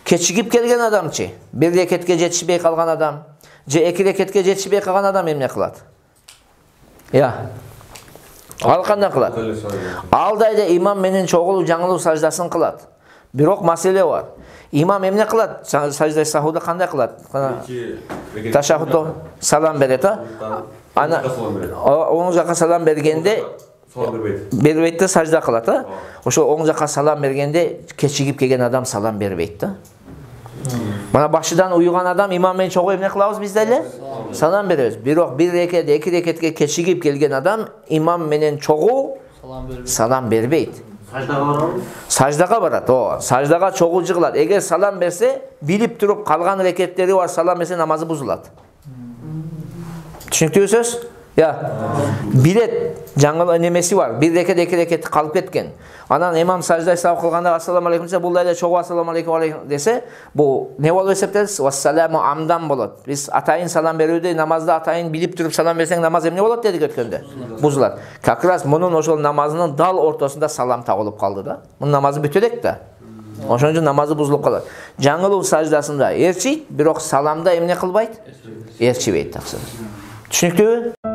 Кечигип келген адамчы, бир рекетке жетишпей калган адам, же эки рекетке жетишпей калган адам эмне кылат? Ал кандай кылат? Алдайда имам менен чогулуп жаңылуу саждасын кылат. Бирок маселе бар. Имам эмне кылат? Сажда сахуда кандай кылат? Ташахудо салам берет, ана оң жака салам бергенде бербейт да сажда кылат, Ошо оң жака салам бергенде кечигип келген адам салам бербейт да. Мана башыдан уйган адам имам менен чогуу эмне кылабыз биз деле? Салам беребиз. Бирок бир рекет, эки рекетке кечигип келген адам имам менен чогуу салам бербейт. Саждага барат, саждага чогуу жыгылат. Эгер салам берсе, билип туруп калган рекеттери бар, салам берсе намазы бузулат. Түшүнүктүүбү сөз? Билет, жаңыл немеси бар. Бир рекет, эки рекет калып кеткен. Анан имам сажда сабак кылганда ассаламу алейкум десе, бул дайда чогуу ассаламу алейкум десе, бул не болуп эсептелет? Вассаламу амдан болот. Биз атайын салам берүүдө намазда атайын билип туруп салам берсең намаз эмне болот дедик өткөндө? Бузулат. Как раз мунун ошол намазынын дал ортосунда салам тагылып калды да. Мунун намазы бүтө элек да. Ошон үчүн намазы бузулуп калат. Жаңылуу саждасында ээрчийт, бирок саламда эмне кылбайт? Ээрчибейт таксы. Түшүнүктүүбү?